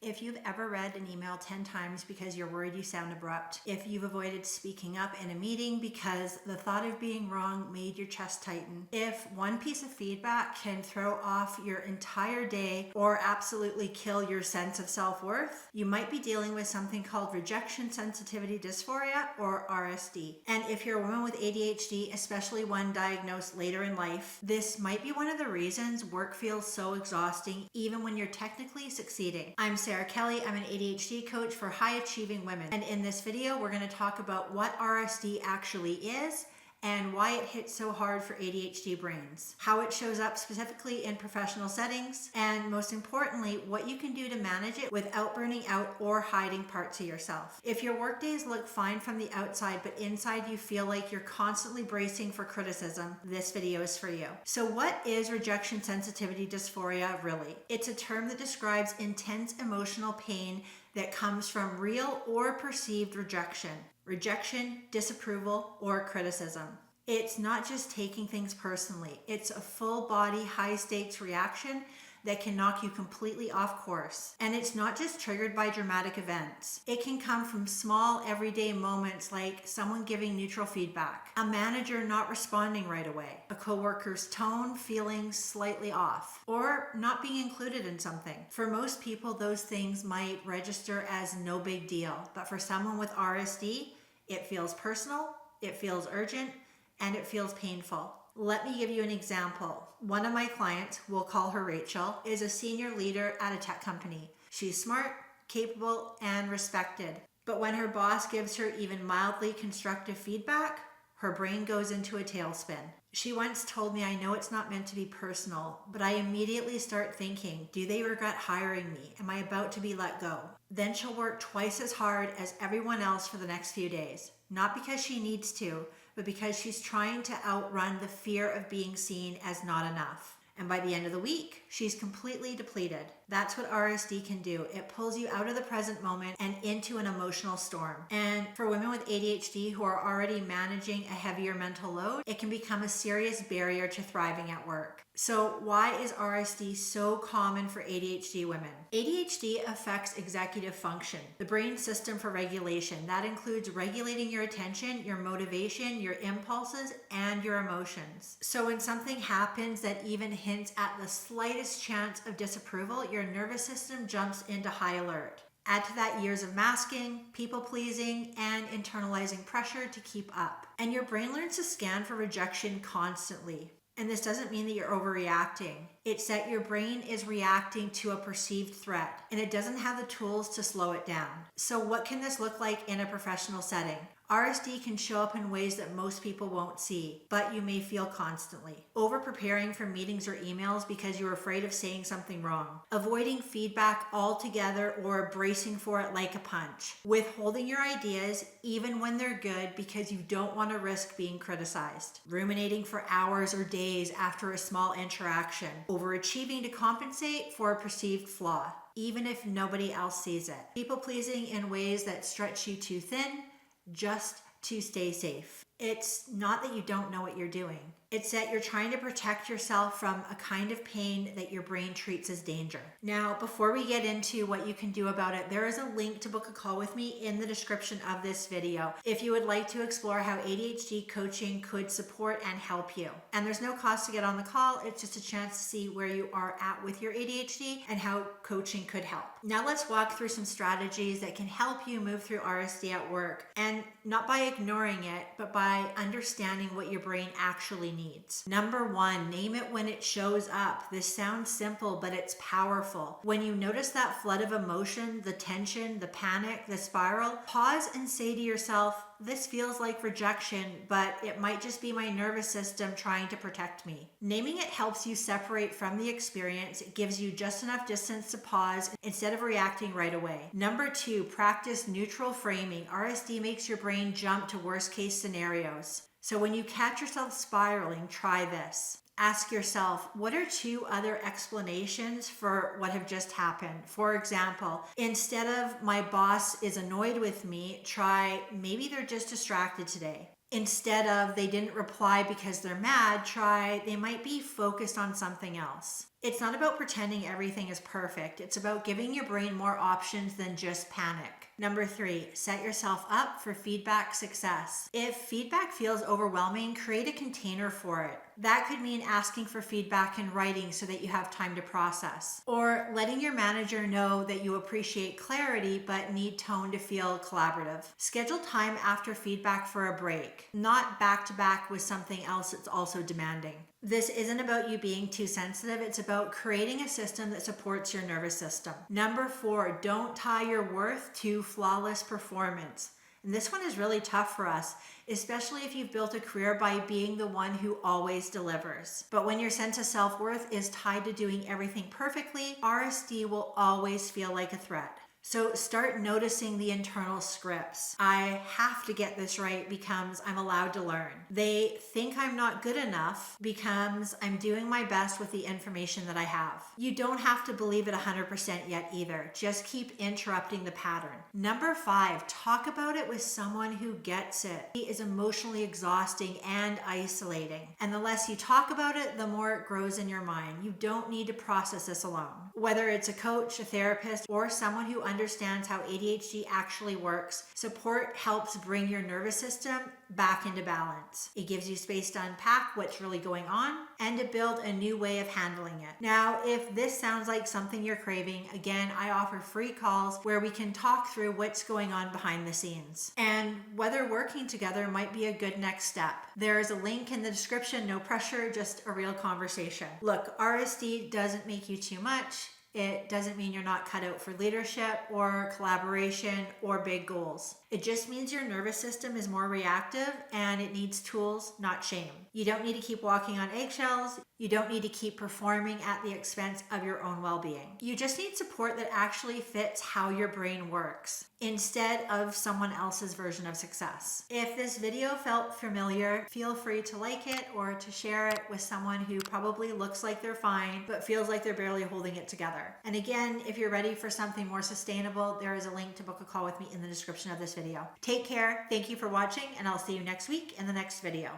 If you've ever read an email 10 times because you're worried you sound abrupt, if you've avoided speaking up in a meeting because the thought of being wrong made your chest tighten, if one piece of feedback can throw off your entire day or absolutely kill your sense of self-worth, you might be dealing with something called Rejection Sensitive Dysphoria, or RSD. And if you're a woman with ADHD, especially one diagnosed later in life, this might be one of the reasons work feels so exhausting even when you're technically succeeding. I'm Sara Kelly. I'm an ADHD coach for high achieving women. And in this video, we're going to talk about what RSD actually is and why it hits so hard for ADHD brains, how it shows up specifically in professional settings, and most importantly, what you can do to manage it without burning out or hiding parts of yourself. If your workdays look fine from the outside, but inside you feel like you're constantly bracing for criticism, this video is for you. So what is rejection sensitivity dysphoria really? It's a term that describes intense emotional pain that comes from real or perceived rejection, disapproval, or criticism. It's not just taking things personally. It's a full body, high stakes reaction that can knock you completely off course. And it's not just triggered by dramatic events. It can come from small everyday moments like someone giving neutral feedback, a manager not responding right away, a coworker's tone feeling slightly off, or not being included in something. For most people, those things might register as no big deal, but for someone with RSD, it feels personal, it feels urgent, and it feels painful. Let me give you an example. One of my clients, we'll call her Rachel, is a senior leader at a tech company. She's smart, capable, and respected. But when her boss gives her even mildly constructive feedback, her brain goes into a tailspin. She once told me, "I know it's not meant to be personal, but I immediately start thinking, do they regret hiring me? Am I about to be let go?" Then she'll work twice as hard as everyone else for the next few days. Not because she needs to, but because she's trying to outrun the fear of being seen as not enough. And by the end of the week, she's completely depleted. That's what RSD can do. It pulls you out of the present moment and into an emotional storm. And for women with ADHD who are already managing a heavier mental load, it can become a serious barrier to thriving at work. So why is RSD so common for ADHD women? ADHD affects executive function, the brain system for regulation. That includes regulating your attention, your motivation, your impulses, and your emotions. So when something happens that even hints at the slightest chance of disapproval, your nervous system jumps into high alert. Add to that years of masking, people pleasing, and internalizing pressure to keep up. And your brain learns to scan for rejection constantly. And this doesn't mean that you're overreacting. It's that your brain is reacting to a perceived threat, and it doesn't have the tools to slow it down. So what can this look like in a professional setting? RSD can show up in ways that most people won't see, but you may feel constantly. Over-preparing for meetings or emails because you're afraid of saying something wrong. Avoiding feedback altogether or bracing for it like a punch. Withholding your ideas even when they're good because you don't want to risk being criticized. Ruminating for hours or days after a small interaction. Overachieving to compensate for a perceived flaw, even if nobody else sees it. People-pleasing in ways that stretch you too thin, just to stay safe. It's not that you don't know what you're doing. It's that you're trying to protect yourself from a kind of pain that your brain treats as danger. Now, before we get into what you can do about it, there is a link to book a call with me in the description of this video if you would like to explore how ADHD coaching could support and help you. And there's no cost to get on the call. It's just a chance to see where you are at with your ADHD and how coaching could help. Now let's walk through some strategies that can help you move through RSD at work, and not by ignoring it, but by understanding what your brain actually needs. Number one, name it when it shows up. This sounds simple, but it's powerful. When you notice that flood of emotion, the tension, the panic, the spiral, pause and say to yourself, this feels like rejection, but it might just be my nervous system trying to protect me. Naming it helps you separate from the experience. It gives you just enough distance to pause instead of reacting right away. Number two, practice neutral framing. RSD makes your brain jump to worst case scenarios. So when you catch yourself spiraling, try this. Ask yourself, what are two other explanations for what have just happened? For example, instead of my boss is annoyed with me, try maybe they're just distracted today. Instead of they didn't reply because they're mad, try they might be focused on something else. It's not about pretending everything is perfect. It's about giving your brain more options than just panic. Number 3, set yourself up for feedback success. If feedback feels overwhelming, create a container for it. That could mean asking for feedback in writing so that you have time to process, or letting your manager know that you appreciate clarity but need tone to feel collaborative. Schedule time after feedback for a break, not back to back with something else that's also demanding. This isn't about you being too sensitive. It's about creating a system that supports your nervous system. Number 4, don't tie your worth to flawless performance. And this one is really tough for us, especially if you've built a career by being the one who always delivers. But when your sense of self-worth is tied to doing everything perfectly, RSD will always feel like a threat. So start noticing the internal scripts. I have to get this right becomes I'm allowed to learn. They think I'm not good enough becomes I'm doing my best with the information that I have. You don't have to believe it 100% yet either. Just keep interrupting the pattern. Number 5, talk about it with someone who gets it. It is emotionally exhausting and isolating. And the less you talk about it, the more it grows in your mind. You don't need to process this alone. Whether it's a coach, a therapist, or someone who understands how ADHD actually works, support helps bring your nervous system back into balance. It gives you space to unpack what's really going on and to build a new way of handling it. Now, if this sounds like something you're craving, again, I offer free calls where we can talk through what's going on behind the scenes and whether working together might be a good next step. There is a link in the description, no pressure, just a real conversation. Look, RSD doesn't make you too much. It doesn't mean you're not cut out for leadership or collaboration or big goals. It just means your nervous system is more reactive and it needs tools, not shame. You don't need to keep walking on eggshells. You don't need to keep performing at the expense of your own well-being. You just need support that actually fits how your brain works instead of someone else's version of success. If this video felt familiar, feel free to like it or to share it with someone who probably looks like they're fine but feels like they're barely holding it together. And again, if you're ready for something more sustainable, there is a link to book a call with me in the description of this video. Take care, thank you for watching, and I'll see you next week in the next video.